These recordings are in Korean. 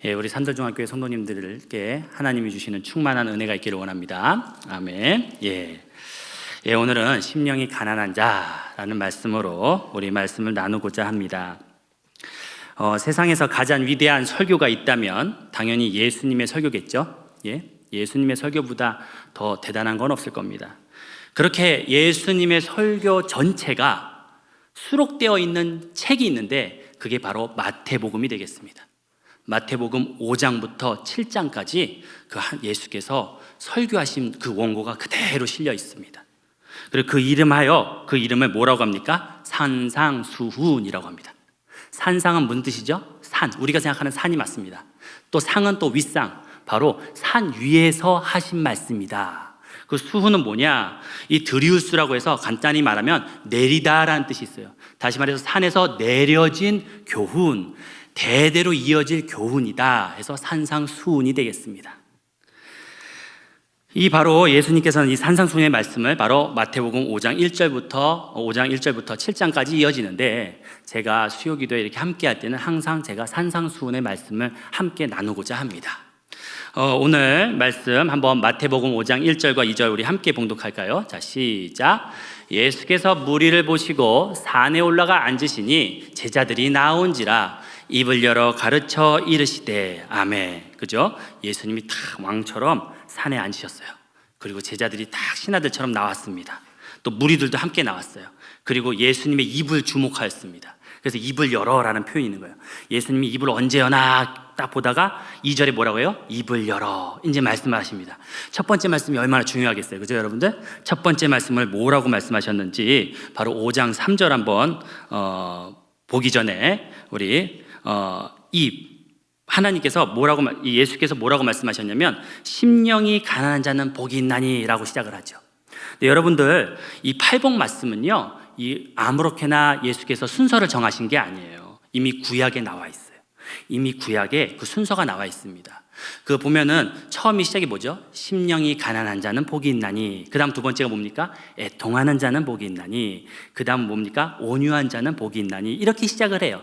우리 산들중학교의 성도님들께 하나님이 주시는 충만한 은혜가 있기를 원합니다. 아멘. 오늘은 심령이 가난한 자라는 말씀으로 우리 말씀을 나누고자 합니다. 세상에서 가장 위대한 설교가 있다면 당연히 예수님의 설교겠죠. 예수님의 설교보다 더 대단한 건 없을 겁니다. 그렇게 예수님의 설교 전체가 수록되어 있는 책이 있는데 그게 바로 마태복음이 되겠습니다. 마태복음 5장부터 7장까지 예수께서 설교하신 그 원고가 그대로 실려 있습니다. 그리고 그 이름을 뭐라고 합니까? 산상수훈이라고 합니다. 산상은 무슨 뜻이죠? 산, 우리가 생각하는 산이 맞습니다. 또 상은 또 윗상, 바로 산 위에서 하신 말씀이다. 그 수훈은 뭐냐? 이 드리우스라고 해서 간단히 말하면 내리다라는 뜻이 있어요. 다시 말해서 산에서 내려진 교훈, 대대로 이어질 교훈이다 해서 산상수훈이 되겠습니다. 바로 예수님께서는 이 산상수훈의 말씀을 바로 마태복음 5장 1절부터 7장까지 이어지는데, 제가 수요기도에 이렇게 함께 할 때는 항상 제가 산상수훈의 말씀을 함께 나누고자 합니다. 오늘 말씀 한번 마태복음 5장 1절과 2절 우리 함께 봉독할까요? 자, 시작. 예수께서 무리를 보시고 산에 올라가 앉으시니 제자들이 나온지라 입을 열어 가르쳐 이르시되. 아멘. 그죠? 예수님이 딱 왕처럼 산에 앉으셨어요. 그리고 제자들이 딱 신하들처럼 나왔습니다. 또 무리들도 함께 나왔어요. 그리고 예수님의 입을 주목하였습니다. 그래서 입을 열어라는 표현이 있는 거예요. 예수님이 입을 언제 여나 딱 보다가 2절에 뭐라고 해요? 입을 열어. 이제 말씀을 하십니다. 첫 번째 말씀이 얼마나 중요하겠어요. 그죠, 여러분들? 첫 번째 말씀을 뭐라고 말씀하셨는지 바로 5장 3절 한번 보기 전에 우리 하나님께서 예수께서 뭐라고 말씀하셨냐면 심령이 가난한 자는 복이 있나니 라고 시작을 하죠. 근데 여러분들, 이 팔복 말씀은요, 아무렇게나 예수께서 순서를 정하신 게 아니에요. 이미 구약에 나와 있어요. 이미 구약에 그 순서가 나와 있습니다. 그 보면은 처음이 시작이 뭐죠? 심령이 가난한 자는 복이 있나니. 그 다음 두 번째가 뭡니까? 애통하는 자는 복이 있나니. 그 다음 뭡니까? 온유한 자는 복이 있나니. 이렇게 시작을 해요.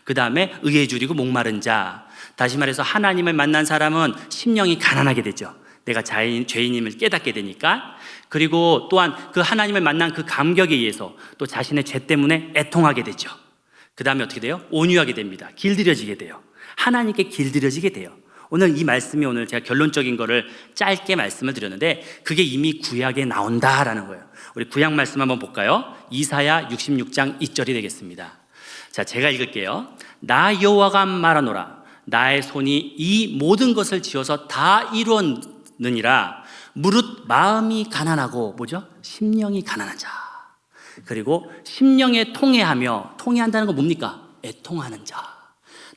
그 다음에 의에 줄이고 목마른 자. 다시 말해서 하나님을 만난 사람은 심령이 가난하게 되죠. 내가 죄인임을 깨닫게 되니까. 그리고 또한 그 하나님을 만난 그 감격에 의해서 또 자신의 죄 때문에 애통하게 되죠. 그 다음에 어떻게 돼요? 온유하게 됩니다. 길들여지게 돼요. 하나님께 길들여지게 돼요. 오늘 이 말씀이, 오늘 제가 결론적인 거를 짧게 말씀을 드렸는데 그게 이미 구약에 나온다라는 거예요. 우리 구약 말씀 한번 볼까요? 이사야 66장 2절이 되겠습니다. 자, 제가 읽을게요. 나 여호와가 말하노라. 나의 손이 이 모든 것을 지어서 다 이루었느니라. 무릇 마음이 가난하고, 뭐죠? 심령이 가난한 자. 그리고 심령에 통회하며, 통회한다는 건 뭡니까? 애통하는 자.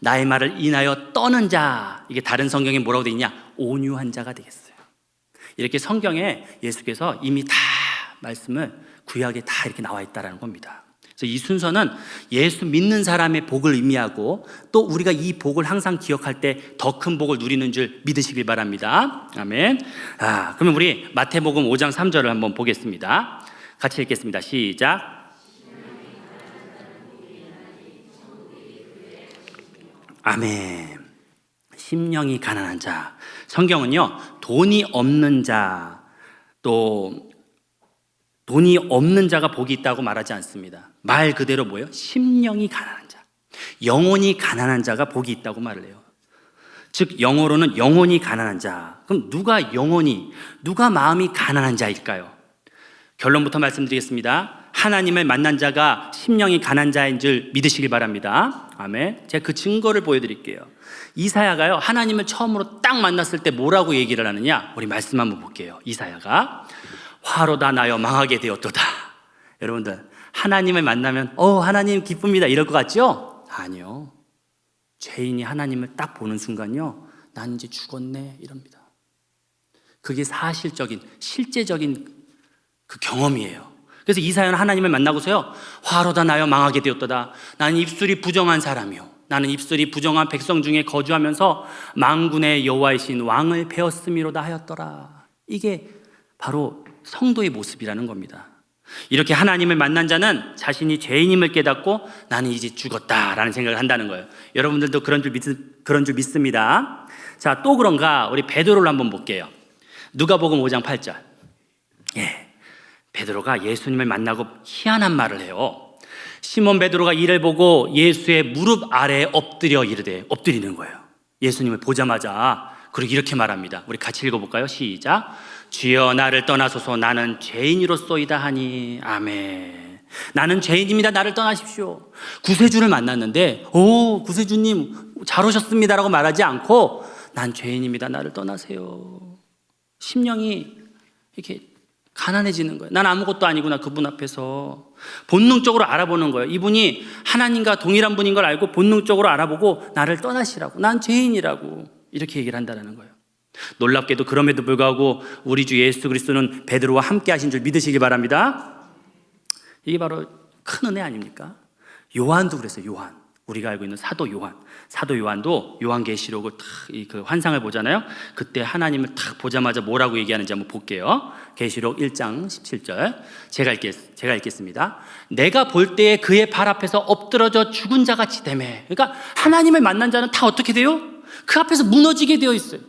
나의 말을 인하여 떠는 자. 이게 다른 성경에 뭐라고 되어 있냐? 온유한 자가 되겠어요. 이렇게 성경에 예수께서 이미 다 말씀을 구약에 다 이렇게 나와 있다는 겁니다. 그래서 이 순서는 예수 믿는 사람의 복을 의미하고, 또 우리가 이 복을 항상 기억할 때 더 큰 복을 누리는 줄 믿으시길 바랍니다. 아멘. 그러면 우리 마태복음 5장 3절을 한번 보겠습니다. 같이 읽겠습니다. 시작. 아멘. 심령이 가난한 자. 성경은요, 돈이 없는 자, 또 돈이 없는 자가 복이 있다고 말하지 않습니다. 말 그대로 뭐예요? 심령이 가난한 자, 영혼이 가난한 자가 복이 있다고 말을 해요. 즉 영어로는 영혼이 가난한 자. 그럼 누가 마음이 가난한 자일까요? 결론부터 말씀드리겠습니다. 하나님을 만난 자가 심령이 가난한 자인 줄 믿으시길 바랍니다. 아멘. 제가 그 증거를 보여드릴게요. 이사야가요, 하나님을 처음으로 딱 만났을 때 뭐라고 얘기를 하느냐? 우리 말씀 한번 볼게요. 이사야가 화로다 나여 망하게 되었도다. 여러분들, 하나님을 만나면 하나님 기쁩니다 이럴 것 같죠? 아니요. 죄인이 하나님을 딱 보는 순간요, 난 이제 죽었네 이럽니다. 그게 사실적인, 실제적인 그 경험이에요. 그래서 이사야는 하나님을 만나고서요, 화로다 나여 망하게 되었도다. 나는 입술이 부정한 사람이요, 나는 입술이 부정한 백성 중에 거주하면서 만군의 여호와이신 왕을 배웠음이로다 하였더라. 이게 바로 성도의 모습이라는 겁니다. 이렇게 하나님을 만난 자는 자신이 죄인임을 깨닫고 나는 이제 죽었다라는 생각을 한다는 거예요. 여러분들도 그런 줄 믿습니다. 자, 또 그런가? 우리 베드로를 한번 볼게요. 누가복음 5장 8절. 베드로가 예수님을 만나고 희한한 말을 해요. 시몬 베드로가 이를 보고 예수의 무릎 아래에 엎드려 이르되, 엎드리는 거예요. 예수님을 보자마자. 그리고 이렇게 말합니다. 우리 같이 읽어볼까요? 시작. 주여 나를 떠나소서, 나는 죄인이로소이다 하니. 아멘. 나는 죄인입니다, 나를 떠나십시오. 구세주를 만났는데 구세주님 잘 오셨습니다라고 말하지 않고 난 죄인입니다, 나를 떠나세요. 심령이 이렇게 가난해지는 거예요. 난 아무것도 아니구나, 그분 앞에서. 본능적으로 알아보는 거예요. 이분이 하나님과 동일한 분인 걸 알고 본능적으로 알아보고 나를 떠나시라고, 난 죄인이라고 이렇게 얘기를 한다는 거예요. 놀랍게도 그럼에도 불구하고 우리 주 예수 그리스도는 베드로와 함께 하신 줄 믿으시기 바랍니다. 이게 바로 큰 은혜 아닙니까? 요한도 그랬어요. 요한, 우리가 알고 있는 사도 요한도 요한계시록을 그 환상을 보잖아요. 그때 하나님을 딱 보자마자 뭐라고 얘기하는지 한번 볼게요. 계시록 1장 17절 제가 읽겠습니다. 내가 볼 때에 그의 발 앞에서 엎드러져 죽은 자 같이 되매. 그러니까 하나님을 만난 자는 다 어떻게 돼요? 그 앞에서 무너지게 되어 있어요.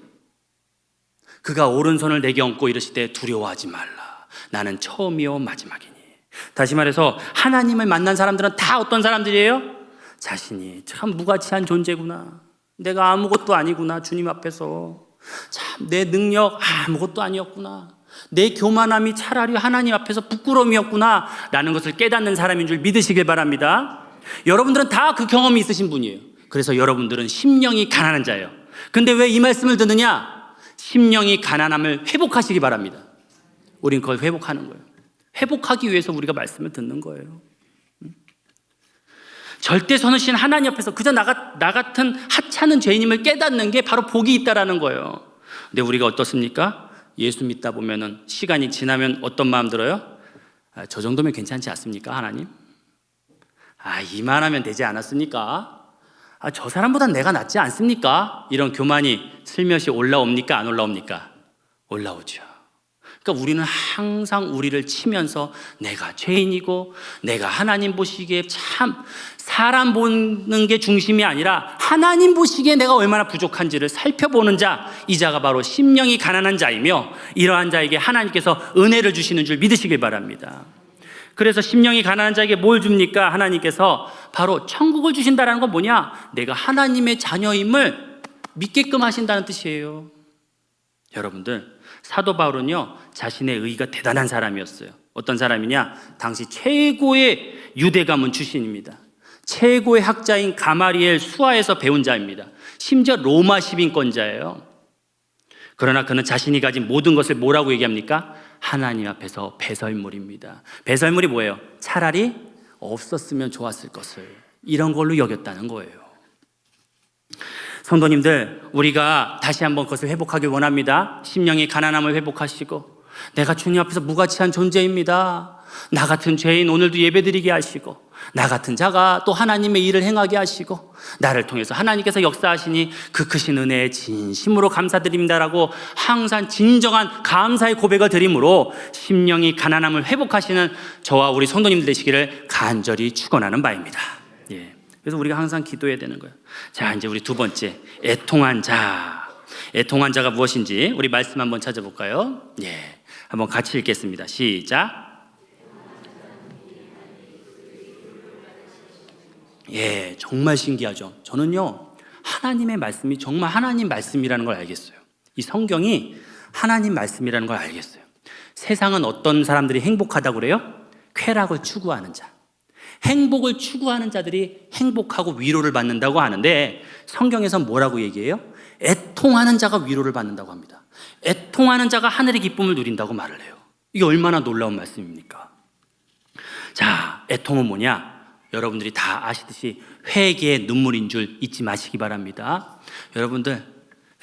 그가 오른손을 내게 얹고 이르시되 두려워하지 말라, 나는 처음이요 마지막이니. 다시 말해서 하나님을 만난 사람들은 다 어떤 사람들이에요? 자신이 참 무가치한 존재구나, 내가 아무것도 아니구나, 주님 앞에서 참 내 능력 아무것도 아니었구나, 내 교만함이 차라리 하나님 앞에서 부끄러움이었구나 라는 것을 깨닫는 사람인 줄 믿으시길 바랍니다. 여러분들은 다 그 경험이 있으신 분이에요. 그래서 여러분들은 심령이 가난한 자예요. 근데 왜 이 말씀을 듣느냐? 심령이 가난함을 회복하시기 바랍니다. 우린 그걸 회복하는 거예요. 회복하기 위해서 우리가 말씀을 듣는 거예요. 절대 선우신 하나님 앞에서 그저 나 같은 하찮은 죄인임을 깨닫는 게 바로 복이 있다라는 거예요. 근데 우리가 어떻습니까? 예수 믿다 보면은 시간이 지나면 어떤 마음 들어요? 저 정도면 괜찮지 않습니까, 하나님? 이만하면 되지 않았습니까? 저 사람보단 내가 낫지 않습니까? 이런 교만이 슬며시 올라옵니까? 안 올라옵니까? 올라오죠. 그러니까 우리는 항상 우리를 치면서 내가 죄인이고 내가 하나님 보시기에 참 사람 보는 게 중심이 아니라 하나님 보시기에 내가 얼마나 부족한지를 살펴보는 자, 이 자가 바로 심령이 가난한 자이며 이러한 자에게 하나님께서 은혜를 주시는 줄 믿으시길 바랍니다. 그래서 심령이 가난한 자에게 뭘 줍니까? 하나님께서 바로 천국을 주신다는 건 뭐냐? 내가 하나님의 자녀임을 믿게끔 하신다는 뜻이에요. 여러분들, 사도 바울은요 자신의 의가 대단한 사람이었어요. 어떤 사람이냐? 당시 최고의 유대 가문 출신입니다. 최고의 학자인 가마리엘 수하에서 배운 자입니다. 심지어 로마 시민권자예요. 그러나 그는 자신이 가진 모든 것을 뭐라고 얘기합니까? 하나님 앞에서 배설물입니다. 배설물이 뭐예요? 차라리 없었으면 좋았을 것을, 이런 걸로 여겼다는 거예요. 성도님들, 우리가 다시 한번 그것을 회복하길 원합니다. 심령의 가난함을 회복하시고, 내가 주님 앞에서 무가치한 존재입니다, 나 같은 죄인 오늘도 예배드리게 하시고, 나 같은 자가 또 하나님의 일을 행하게 하시고, 나를 통해서 하나님께서 역사하시니 그 크신 은혜에 진심으로 감사드립니다라고 항상 진정한 감사의 고백을 드림으로 심령이 가난함을 회복하시는 저와 우리 성도님들 되시기를 간절히 축원하는 바입니다. 그래서 우리가 항상 기도해야 되는 거예요. 자, 이제 우리 두 번째, 애통한 자. 애통한 자가 무엇인지 우리 말씀 한번 찾아볼까요? 한번 같이 읽겠습니다. 시작. 정말 신기하죠. 저는요 하나님의 말씀이 정말 하나님 말씀이라는 걸 알겠어요. 이 성경이 하나님 말씀이라는 걸 알겠어요. 세상은 어떤 사람들이 행복하다고 그래요? 쾌락을 추구하는 자, 행복을 추구하는 자들이 행복하고 위로를 받는다고 하는데, 성경에서는 뭐라고 얘기해요? 애통하는 자가 위로를 받는다고 합니다. 애통하는 자가 하늘의 기쁨을 누린다고 말을 해요. 이게 얼마나 놀라운 말씀입니까? 자, 애통은 뭐냐? 여러분들이 다 아시듯이 회개의 눈물인 줄 잊지 마시기 바랍니다. 여러분들,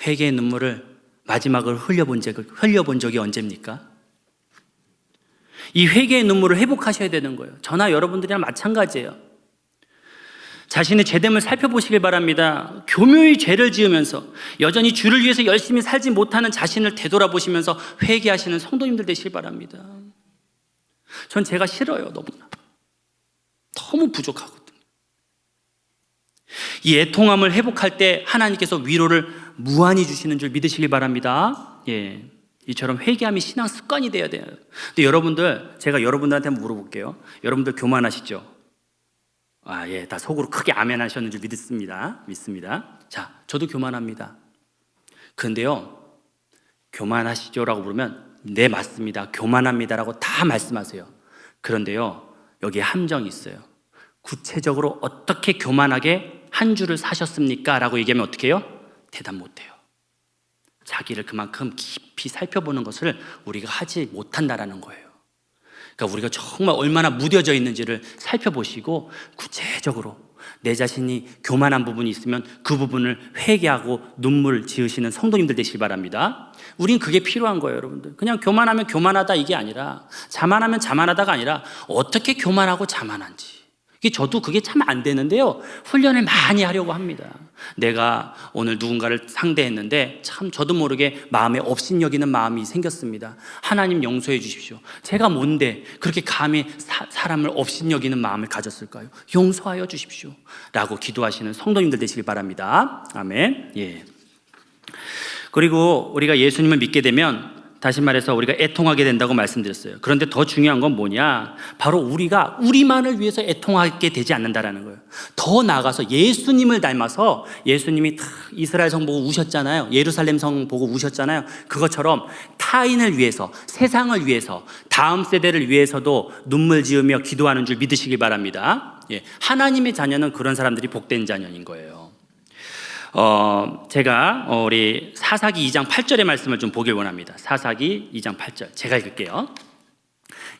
회개의 눈물을 마지막으로 흘려본 적이 언제입니까? 이 회개의 눈물을 회복하셔야 되는 거예요. 저나 여러분들이랑 마찬가지예요. 자신의 죄됨을 살펴보시길 바랍니다. 교묘히 죄를 지으면서 여전히 주를 위해서 열심히 살지 못하는 자신을 되돌아보시면서 회개하시는 성도님들 되시길 바랍니다. 전 제가 싫어요. 너무 부족하거든요. 이 애통함을 회복할 때 하나님께서 위로를 무한히 주시는 줄 믿으시길 바랍니다. 예, 이처럼 회개함이 신앙 습관이 돼야 돼요. 근데 여러분들, 제가 여러분들한테 한번 물어볼게요. 여러분들 교만하시죠? 예, 다 속으로 크게 아멘 하셨는 줄 믿습니다. 자, 저도 교만합니다. 그런데요, 교만하시죠? 라고 부르면 네, 맞습니다. 교만합니다라고 다 말씀하세요. 그런데요, 여기에 함정이 있어요. 구체적으로 어떻게 교만하게 한 주를 사셨습니까? 라고 얘기하면 어떻게 해요? 대답 못해요. 자기를 그만큼 깊이 살펴보는 것을 우리가 하지 못한다라는 거예요. 그러니까 우리가 정말 얼마나 무뎌져 있는지를 살펴보시고 구체적으로 내 자신이 교만한 부분이 있으면 그 부분을 회개하고 눈물 지으시는 성도님들 되시기 바랍니다. 우린 그게 필요한 거예요, 여러분들. 그냥 교만하면 교만하다 이게 아니라, 자만하면 자만하다가 아니라 어떻게 교만하고 자만한지. 저도 그게 참 안 되는데요, 훈련을 많이 하려고 합니다. 내가 오늘 누군가를 상대했는데 참 저도 모르게 마음에 업신여기는 마음이 생겼습니다. 하나님 용서해 주십시오. 제가 뭔데 그렇게 감히 사람을 업신여기는 마음을 가졌을까요? 용서하여 주십시오 라고 기도하시는 성도님들 되시길 바랍니다. 아멘. 예. 그리고 우리가 예수님을 믿게 되면, 다시 말해서 우리가 애통하게 된다고 말씀드렸어요. 그런데 더 중요한 건 뭐냐? 바로 우리가 우리만을 위해서 애통하게 되지 않는다라는 거예요. 더 나아가서 예수님을 닮아서, 예수님이 이스라엘 성 보고 우셨잖아요. 예루살렘 성 보고 우셨잖아요. 그것처럼 타인을 위해서, 세상을 위해서, 다음 세대를 위해서도 눈물 지으며 기도하는 줄 믿으시길 바랍니다. 예, 하나님의 자녀는 그런 사람들이 복된 자녀인 거예요. 제가 우리 사사기 2장 8절의 말씀을 좀 보길 원합니다. 사사기 2장 8절 제가 읽을게요.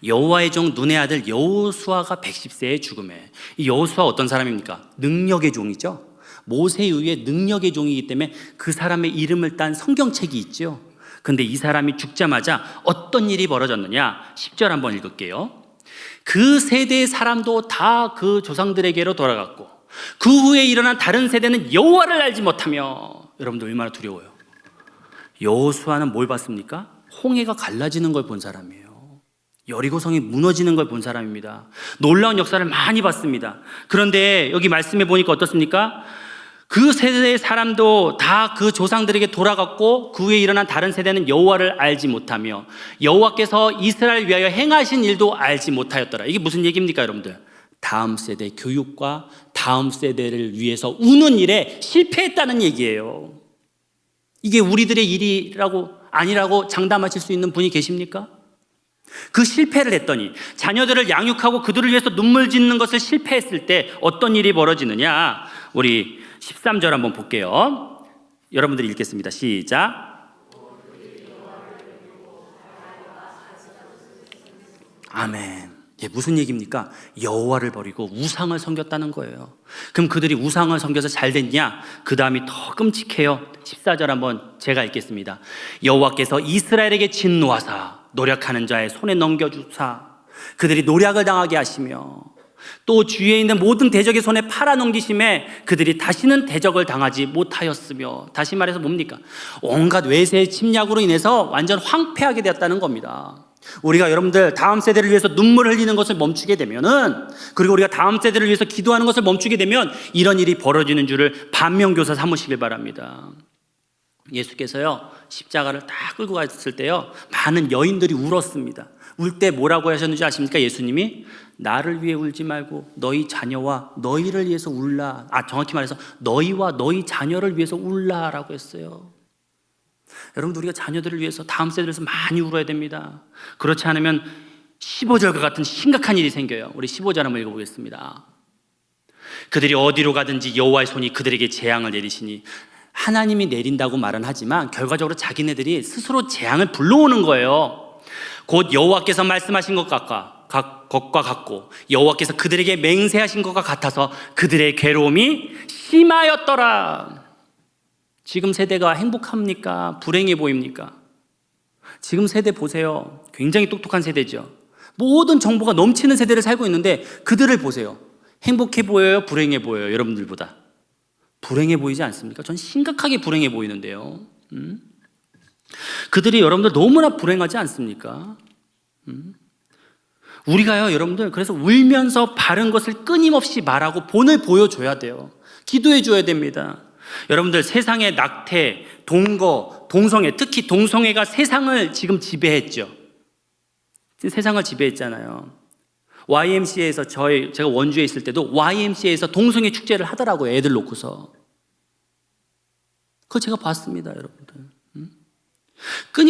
여호와의 종 눈의 아들 여호수아가 110세에 죽음에. 이 여호수아 어떤 사람입니까? 능력의 종이죠. 모세에 의해 능력의 종이기 때문에 그 사람의 이름을 딴 성경책이 있죠. 근데 이 사람이 죽자마자 어떤 일이 벌어졌느냐? 10절 한번 읽을게요. 그 세대의 사람도 다 그 조상들에게로 돌아갔고 그 후에 일어난 다른 세대는 여호와를 알지 못하며. 여러분들 얼마나 두려워요. 여호수아는 뭘 봤습니까? 홍해가 갈라지는 걸 본 사람이에요. 여리고성이 무너지는 걸 본 사람입니다. 놀라운 역사를 많이 봤습니다. 그런데 여기 말씀해 보니까 어떻습니까? 그 세대의 사람도 다 그 조상들에게 돌아갔고 그 후에 일어난 다른 세대는 여호와를 알지 못하며 여호와께서 이스라엘을 위하여 행하신 일도 알지 못하였더라. 이게 무슨 얘기입니까, 여러분들? 다음 세대 교육과 다음 세대를 위해서 우는 일에 실패했다는 얘기예요. 이게 우리들의 일이라고 아니라고 장담하실 수 있는 분이 계십니까? 그 실패를 했더니, 자녀들을 양육하고 그들을 위해서 눈물 짓는 것을 실패했을 때 어떤 일이 벌어지느냐? 우리 13절 한번 볼게요. 여러분들이 읽겠습니다. 시작. 아멘. 무슨 얘기입니까? 여호와를 버리고 우상을 섬겼다는 거예요. 그럼 그들이 우상을 섬겨서 잘 됐냐? 그 다음이 더 끔찍해요. 14절 한번 제가 읽겠습니다. 여호와께서 이스라엘에게 진노하사 노력하는 자의 손에 넘겨주사 그들이 노략을 당하게 하시며 또 주위에 있는 모든 대적의 손에 팔아넘기심에 그들이 다시는 대적을 당하지 못하였으며. 다시 말해서 뭡니까? 온갖 외세의 침략으로 인해서 완전 황폐하게 되었다는 겁니다. 우리가 여러분들 다음 세대를 위해서 눈물을 흘리는 것을 멈추게 되면은, 그리고 우리가 다음 세대를 위해서 기도하는 것을 멈추게 되면 이런 일이 벌어지는 줄을 반면교사 삼으시길 바랍니다. 예수께서요 십자가를 딱 끌고 갔을 때요 많은 여인들이 울었습니다. 울 때 뭐라고 하셨는지 아십니까? 예수님이 나를 위해 울지 말고 너희 자녀와 너희를 위해서 울라. 정확히 말해서 너희와 너희 자녀를 위해서 울라라고 했어요. 여러분들, 우리가 자녀들을 위해서 다음 세대를 위해서 많이 울어야 됩니다. 그렇지 않으면 15절과 같은 심각한 일이 생겨요. 우리 15절 한번 읽어보겠습니다. 그들이 어디로 가든지 여호와의 손이 그들에게 재앙을 내리시니. 하나님이 내린다고 말은 하지만 결과적으로 자기네들이 스스로 재앙을 불러오는 거예요. 곧 여호와께서 말씀하신 것과 같고 여호와께서 그들에게 맹세하신 것과 같아서 그들의 괴로움이 심하였더라. 지금 세대가 행복합니까? 불행해 보입니까? 지금 세대 보세요. 굉장히 똑똑한 세대죠. 모든 정보가 넘치는 세대를 살고 있는데 그들을 보세요. 행복해 보여요? 불행해 보여요? 여러분들보다 불행해 보이지 않습니까? 전 심각하게 불행해 보이는데요. 그들이 여러분들 너무나 불행하지 않습니까? 우리가요, 여러분들, 그래서 울면서 바른 것을 끊임없이 말하고 본을 보여줘야 돼요. 기도해 줘야 됩니다. 여러분들, 세상의 낙태, 동거, 동성애, 특히 동성애가 세상을 지금 지배했죠. 세상을 지배했잖아요. YMCA에서 제가 원주에 있을 때도 YMCA에서 동성애 축제를 하더라고요. 애들 놓고서. 그거 제가 봤습니다, 여러분들.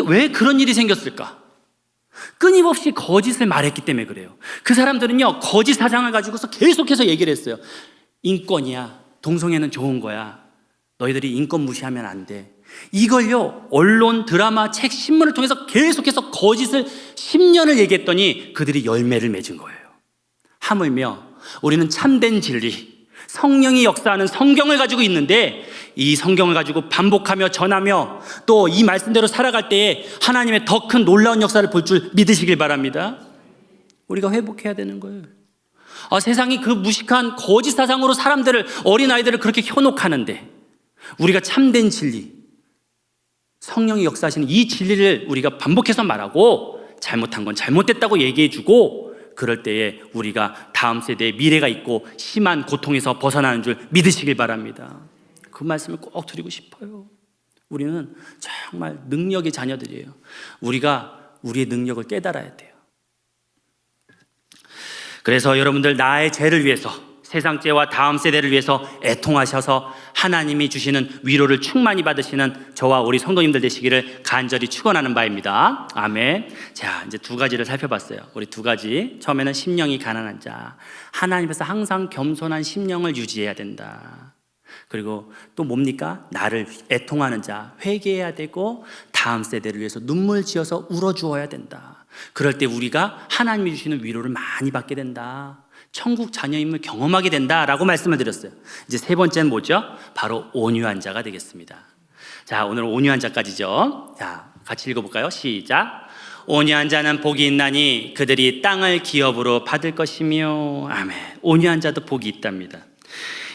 왜 그런 일이 생겼을까? 끊임없이 거짓을 말했기 때문에 그래요. 그 사람들은요, 거짓 사상을 가지고서 계속해서 얘기를 했어요. 인권이야. 동성애는 좋은 거야. 너희들이 인권 무시하면 안 돼. 이걸요, 언론, 드라마, 책, 신문을 통해서 계속해서 거짓을 10년을 얘기했더니 그들이 열매를 맺은 거예요. 하물며 우리는 참된 진리, 성령이 역사하는 성경을 가지고 있는데 이 성경을 가지고 반복하며 전하며 또 이 말씀대로 살아갈 때에 하나님의 더 큰 놀라운 역사를 볼 줄 믿으시길 바랍니다. 우리가 회복해야 되는 거예요. 세상이 그 무식한 거짓 사상으로 사람들을, 어린아이들을 그렇게 현혹하는데 우리가 참된 진리, 성령이 역사하시는 이 진리를 우리가 반복해서 말하고 잘못한 건 잘못됐다고 얘기해주고, 그럴 때에 우리가 다음 세대에 미래가 있고 심한 고통에서 벗어나는 줄 믿으시길 바랍니다. 그 말씀을 꼭 드리고 싶어요. 우리는 정말 능력의 자녀들이에요. 우리가 우리의 능력을 깨달아야 돼요. 그래서 여러분들, 나의 죄를 위해서, 세상 죄와 다음 세대를 위해서 애통하셔서 하나님이 주시는 위로를 충만히 받으시는 저와 우리 성도님들 되시기를 간절히 축원하는 바입니다. 아멘. 자, 이제 두 가지를 살펴봤어요. 우리 두 가지. 처음에는 심령이 가난한 자. 하나님 앞에서 항상 겸손한 심령을 유지해야 된다. 그리고 또 뭡니까? 나를 애통하는 자, 회개해야 되고 다음 세대를 위해서 눈물 지어서 울어주어야 된다. 그럴 때 우리가 하나님이 주시는 위로를 많이 받게 된다. 천국 자녀임을 경험하게 된다라고 말씀을 드렸어요. 이제 세 번째는 뭐죠? 바로 온유한 자가 되겠습니다. 자, 오늘 온유한 자까지죠. 자, 같이 읽어볼까요? 시작. 온유한 자는 복이 있나니 그들이 땅을 기업으로 받을 것이며. 아멘. 온유한 자도 복이 있답니다.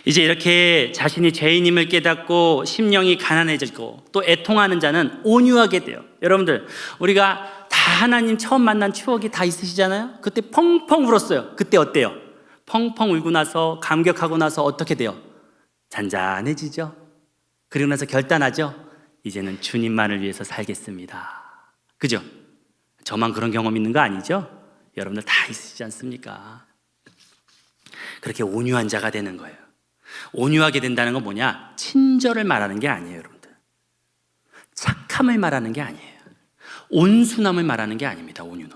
이제 이렇게 자신이 죄인임을 깨닫고 심령이 가난해지고 또 애통하는 자는 온유하게 돼요. 여러분들, 우리가 다 하나님 처음 만난 추억이 다 있으시잖아요. 그때 펑펑 울었어요. 그때 어때요? 펑펑 울고 나서, 감격하고 나서 어떻게 돼요? 잔잔해지죠. 그리고 나서 결단하죠. 이제는 주님만을 위해서 살겠습니다. 그죠? 저만 그런 경험 있는 거 아니죠? 여러분들 다 있으시지 않습니까? 그렇게 온유한 자가 되는 거예요. 온유하게 된다는 건 뭐냐? 친절을 말하는 게 아니에요, 여러분들. 착함을 말하는 게 아니에요. 온순함을 말하는 게 아닙니다, 온유는.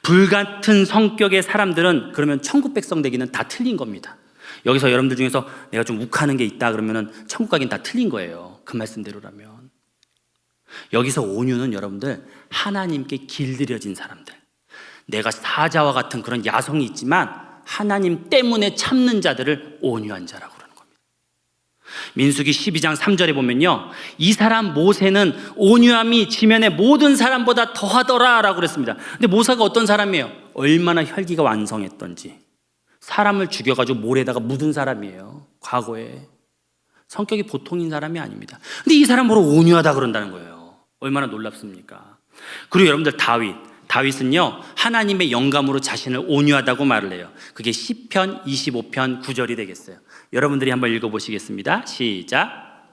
불같은 성격의 사람들은 그러면 천국 백성 되기는 다 틀린 겁니다. 여기서 여러분들 중에서 내가 좀 욱하는 게 있다 그러면은 천국 가긴 다 틀린 거예요. 그 말씀대로라면. 여기서 온유는 여러분들, 하나님께 길들여진 사람들, 내가 사자와 같은 그런 야성이 있지만 하나님 때문에 참는 자들을 온유한 자라고 그러는 겁니다. 민수기 12장 3절에 보면요, 이 사람 모세는 온유함이 지면의 모든 사람보다 더하더라 라고 그랬습니다. 근데 모세가 어떤 사람이에요? 얼마나 혈기가 완성했던지. 사람을 죽여가지고 모래에다가 묻은 사람이에요. 과거에. 성격이 보통인 사람이 아닙니다. 근데 이 사람 보러 온유하다 그런다는 거예요. 얼마나 놀랍습니까? 그리고 여러분들, 다윗은요, 하나님의 영감으로 자신을 온유하다고 말을 해요. 그게 시편 25편 9절이 되겠어요. 여러분들이 한번 읽어보시겠습니다. 시작.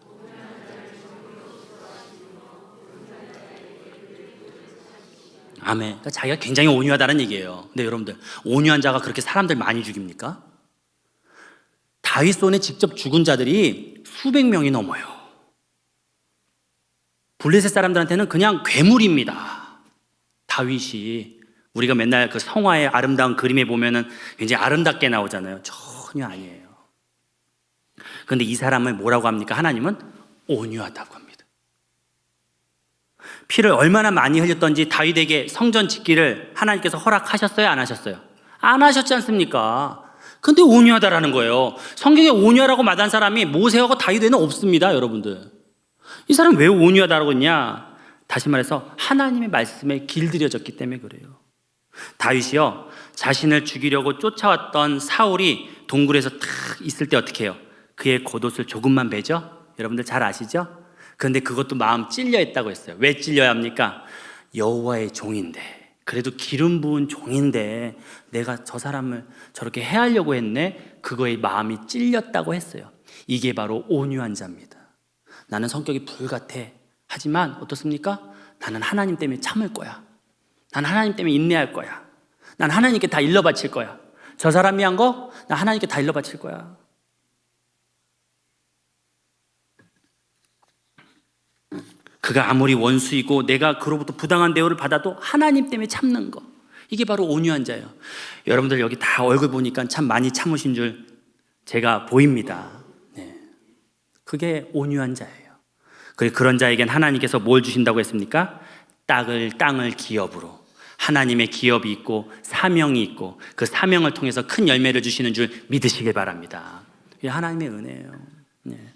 아멘. 그러니까 자기가 굉장히 온유하다는 얘기예요. 근데 여러분들, 온유한 자가 그렇게 사람들 많이 죽입니까? 다윗 손에 직접 죽은 자들이 수백 명이 넘어요. 블레셋 사람들한테는 그냥 괴물입니다. 다윗이, 우리가 맨날 그 성화의 아름다운 그림에 보면은 굉장히 아름답게 나오잖아요. 전혀 아니에요. 그런데 이 사람을 뭐라고 합니까? 하나님은 온유하다고 합니다. 피를 얼마나 많이 흘렸던지 다윗에게 성전 짓기를 하나님께서 허락하셨어요? 안 하셨어요? 안 하셨지 않습니까? 근데 온유하다라는 거예요. 성경에 온유하라고 말한 사람이 모세하고 다윗에는 없습니다, 여러분들. 이 사람 왜 온유하다라고 했냐? 다시 말해서 하나님의 말씀에 길들여졌기 때문에 그래요. 다윗이요, 자신을 죽이려고 쫓아왔던 사울이 동굴에서 탁 있을 때 어떻게 해요? 그의 겉옷을 조금만 베죠? 여러분들 잘 아시죠? 그런데 그것도 마음 찔려 했다고 했어요. 왜 찔려야 합니까? 여호와의 종인데 그래도 기름 부은 종인데 내가 저 사람을 저렇게 해하려고 했네. 그거에 마음이 찔렸다고 했어요. 이게 바로 온유한 자입니다. 나는 성격이 불같아. 하지만 어떻습니까? 나는 하나님 때문에 참을 거야. 난 하나님 때문에 인내할 거야. 난 하나님께 다 일러 바칠 거야. 저 사람이 한 거, 나 하나님께 다 일러 바칠 거야. 그가 아무리 원수이고 내가 그로부터 부당한 대우를 받아도 하나님 때문에 참는 거. 이게 바로 온유한 자예요. 여러분들 여기 다 얼굴 보니까 참 많이 참으신 줄 제가 보입니다. 네. 그게 온유한 자예요. 그리고 그런 자에겐 하나님께서 뭘 주신다고 했습니까? 땅을 기업으로. 하나님의 기업이 있고 사명이 있고 그 사명을 통해서 큰 열매를 주시는 줄 믿으시길 바랍니다. 이게 하나님의 은혜예요. 네.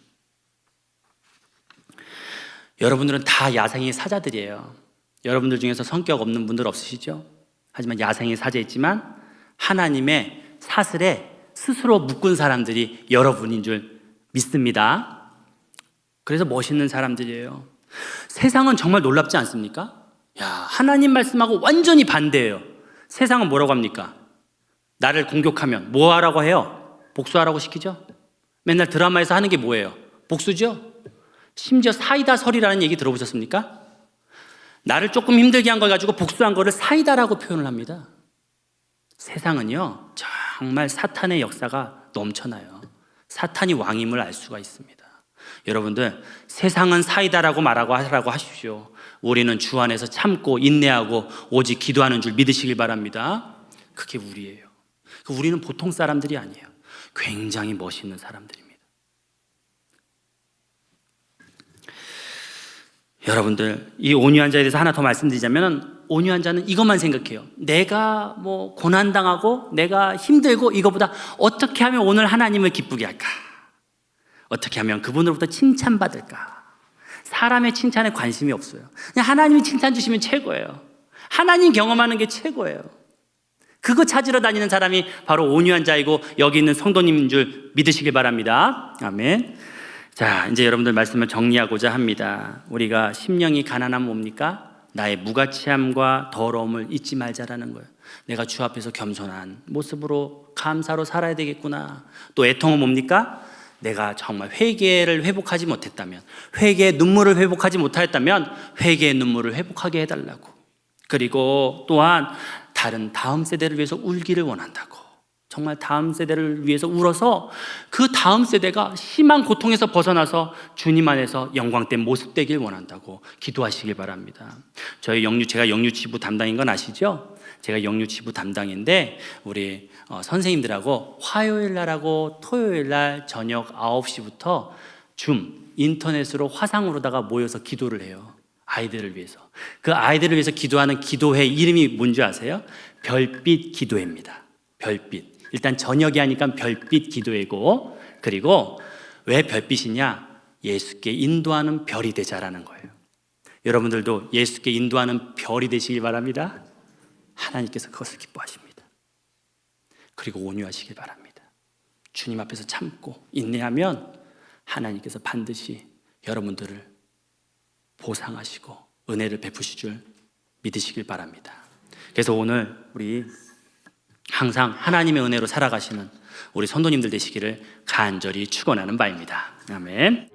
여러분들은 다 야생의 사자들이에요. 여러분들 중에서 성격 없는 분들 없으시죠? 하지만 야생의 사자있지만 하나님의 사슬에 스스로 묶은 사람들이 여러분인 줄 믿습니다. 그래서 멋있는 사람들이에요. 세상은 정말 놀랍지 않습니까? 야, 하나님 말씀하고 완전히 반대예요. 세상은 뭐라고 합니까? 나를 공격하면 뭐 하라고 해요? 복수하라고 시키죠? 맨날 드라마에서 하는 게 뭐예요? 복수죠? 심지어 사이다 설이라는 얘기 들어보셨습니까? 나를 조금 힘들게 한 걸 가지고 복수한 거를 사이다라고 표현을 합니다. 세상은요, 정말 사탄의 역사가 넘쳐나요. 사탄이 왕임을 알 수가 있습니다. 여러분들, 세상은 사이다라고 하라고 하십시오. 우리는 주 안에서 참고 인내하고 오직 기도하는 줄 믿으시길 바랍니다. 그게 우리예요. 우리는 보통 사람들이 아니에요. 굉장히 멋있는 사람들입니다. 여러분들, 이 온유한 자에 대해서 하나 더 말씀드리자면, 온유한 자는 이것만 생각해요. 내가 뭐 고난당하고 내가 힘들고 이거보다 어떻게 하면 오늘 하나님을 기쁘게 할까? 어떻게 하면 그분으로부터 칭찬받을까? 사람의 칭찬에 관심이 없어요. 그냥 하나님이 칭찬 주시면 최고예요. 하나님 경험하는 게 최고예요. 그거 찾으러 다니는 사람이 바로 온유한 자이고 여기 있는 성도님인 줄 믿으시길 바랍니다. 아멘. 자, 이제 여러분들 말씀을 정리하고자 합니다. 우리가 심령이 가난하면 뭡니까? 나의 무가치함과 더러움을 잊지 말자라는 거예요. 내가 주 앞에서 겸손한 모습으로 감사로 살아야 되겠구나. 또 애통은 뭡니까? 내가 정말 회개를 회복하지 못했다면, 회개의 눈물을 회복하지 못하였다면 회개의 눈물을 회복하게 해달라고. 그리고 또한 다음 세대를 위해서 울기를 원한다고. 정말 다음 세대를 위해서 울어서 그 다음 세대가 심한 고통에서 벗어나서 주님 안에서 영광된 모습 되길 원한다고 기도하시길 바랍니다. 제가 영유치부 담당인 건 아시죠? 제가 영유치부 담당인데 우리 선생님들하고 화요일 날하고 토요일 날 저녁 9시부터 인터넷으로 화상으로다가 모여서 기도를 해요. 아이들을 위해서. 그 아이들을 위해서 기도하는 기도회 이름이 뭔지 아세요? 별빛 기도회입니다. 별빛. 일단 저녁에 하니까 별빛 기도회고, 그리고 왜 별빛이냐? 예수께 인도하는 별이 되자라는 거예요. 여러분들도 예수께 인도하는 별이 되시길 바랍니다. 하나님께서 그것을 기뻐하십니다. 그리고 온유하시길 바랍니다. 주님 앞에서 참고 인내하면 하나님께서 반드시 여러분들을 보상하시고 은혜를 베푸실 줄 믿으시길 바랍니다. 그래서 오늘 우리 항상 하나님의 은혜로 살아가시는 우리 성도님들 되시기를 간절히 축원하는 바입니다. 아멘.